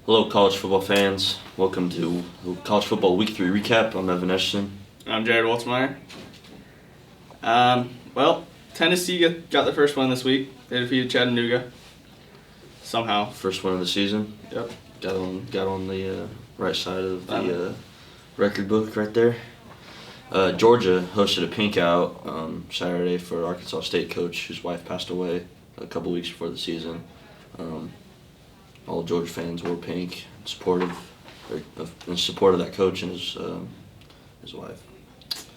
Hello, college football fans. Welcome to College Football Week 3 recap. I'm Evan Eschson. I'm Jared Waltzmeyer. Tennessee got the first one this week. They defeated Chattanooga. Somehow. First one of the season. Yep. Got on the right side of the record book right there. Georgia hosted a pink out Saturday for Arkansas State coach whose wife passed away a couple weeks before the season. All Georgia fans wore pink in support of that coach and his wife. It's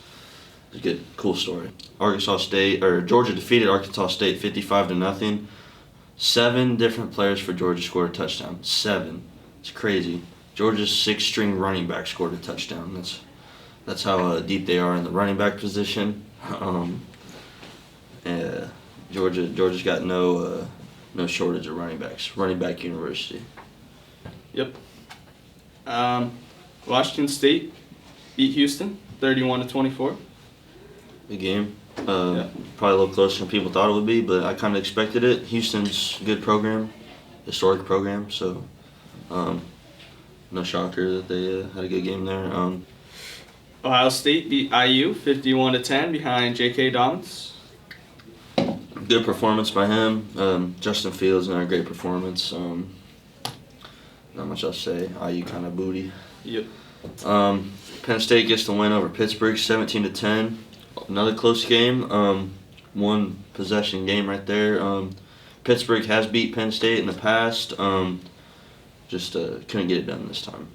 a good, cool story. Georgia defeated Arkansas State 55-0. 7 different players for Georgia scored a touchdown. 7. It's crazy. Georgia's 6th-string running back scored a touchdown. That's how deep they are in the running back position. Georgia's got no shortage of running backs. Running back university. Yep. Washington State beat Houston 31-24. Good game. Probably a little closer than people thought it would be, but I kind of expected it. Houston's a good program, historic program, so no shocker that they had a good game there. Ohio State beat IU 51-10 behind J.K. Dobbins. Good performance by him. Justin Fields had a great performance. Not much else to say. IU kind of booty. Yep. Penn State gets the win over Pittsburgh 17-10. Another close game. One possession game right there. Pittsburgh has beat Penn State in the past. Just couldn't get it done this time.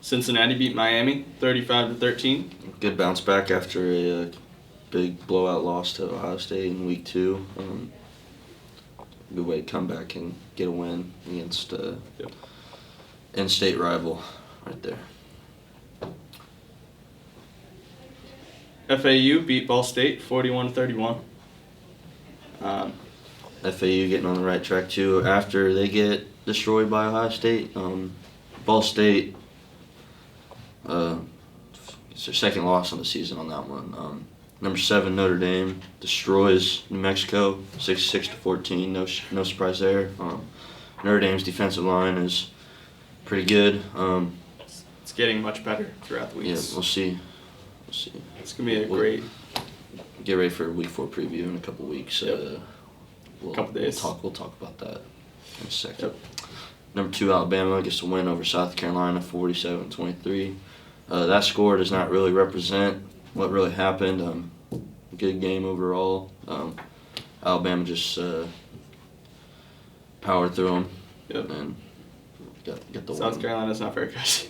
Cincinnati beat Miami 35-13. Good bounce back after a big blowout loss to Ohio State in week 2. Good way to come back and get a win against in-state rival right there. FAU beat Ball State 41-31. FAU getting on the right track too after they get destroyed by Ohio State. Ball State, it's their second loss on the season on that one. Number 7 Notre Dame destroys New Mexico 66-14. No surprise there. Notre Dame's defensive line is pretty good. It's getting much better throughout the weeks. Yeah, we'll see. It's gonna be a great. Get ready for Week 4 preview in a couple weeks. Yep. Couple days. We'll talk about that in a second. Yep. Number 2 Alabama gets a win over South Carolina 47-23. That score does not really represent what really happened. Good game overall. Alabama just powered through them. Yep. And got the win. South Carolina's not very good.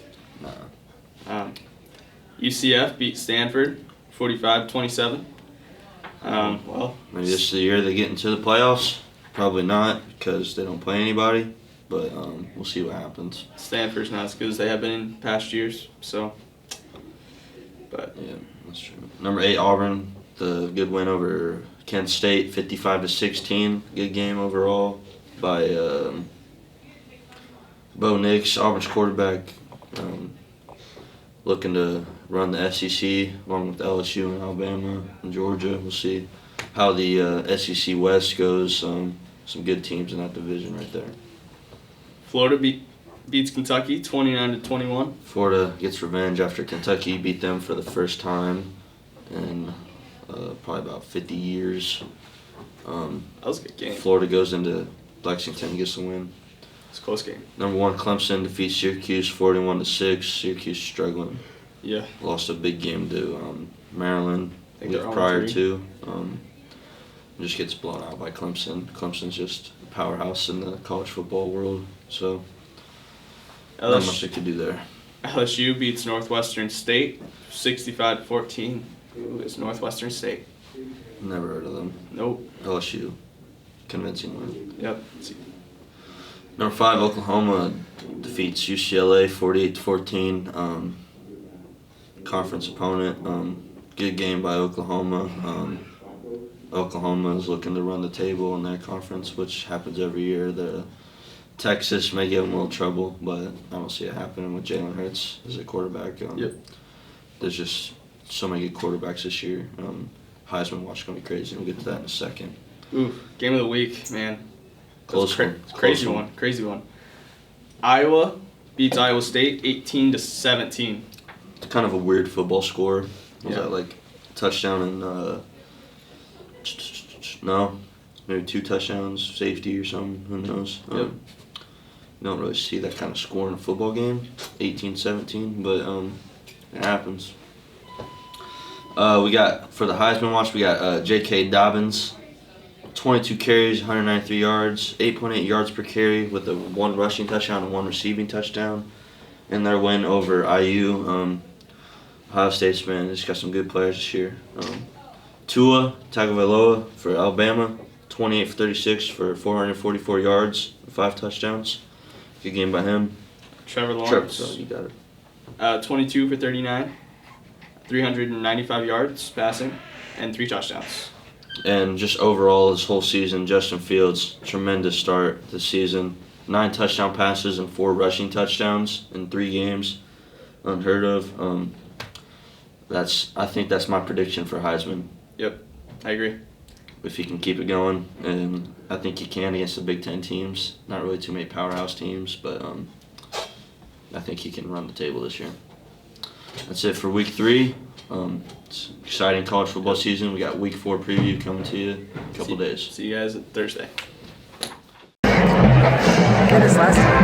Nah. UCF beat Stanford 45-27. Maybe this is the year they get into the playoffs. Probably not because they don't play anybody. But we'll see what happens. Stanford's not as good as they have been in past years. So. But yeah, that's true. Number 8 Auburn, the good win over Kent State 55-16. Good game overall by Bo Nix, Auburn's quarterback. Looking to run the SEC along with LSU and Alabama and Georgia. We'll see how the SEC West goes. Some good teams in that division right there. Florida beats Kentucky 29-21. Florida gets revenge after Kentucky beat them for the first time in probably about 50 years. That was a good game. Florida goes into Lexington and gets the win. It's a close game. Number 1 Clemson defeats Syracuse 41-6. Syracuse struggling. Yeah. Lost a big game to Maryland I think week they're prior 0-3. to. Just gets blown out by Clemson. Clemson's just a powerhouse in the college football world. So not much they could do there. LSU beats Northwestern State 65-14. Ooh, it's Northwestern State. Never heard of them. Nope. LSU. Convincing win. Yep. Number 5 Oklahoma defeats UCLA 48-14. Conference opponent. Good game by Oklahoma. Oklahoma is looking to run the table in their conference, which happens every year. Texas may give them a little trouble, but I don't see it happening with Jalen Hurts as a quarterback. Yep. There's just so many good quarterbacks this year. Heisman watch is going to be crazy. We'll get to that in a second. Ooh, game of the week, man. Close one. Crazy one. Iowa beats Iowa State 18-17. It's kind of a weird football score. Was Yeah. that like touchdown and no, maybe 2 touchdowns, safety or something. Who knows? Yep. You don't really see that kind of score in a football game, 18-17, but it happens. We got, for the Heisman watch, we got J.K. Dobbins, 22 carries, 193 yards, 8.8 yards per carry with a 1 rushing touchdown and 1 receiving touchdown in their win over IU. Ohio State's, man, just got some good players this year. Tua Tagovailoa for Alabama, 28 for 36 for 444 yards, 5 touchdowns. Good game by him. Trevor Lawrence, you got it. 22 for 39, 395 yards passing, and 3 touchdowns. And just overall, this whole season, Justin Fields, tremendous start this season. 9 touchdown passes and 4 rushing touchdowns in 3 games. Unheard of. I think that's my prediction for Heisman. Yep, I agree. If he can keep it going, and I think he can against the Big Ten teams. Not really too many powerhouse teams, but I think he can run the table this year. That's it for Week 3. It's an exciting college football season. We got Week 4 preview coming to you in a couple days. See you guys Thursday. Get us last time.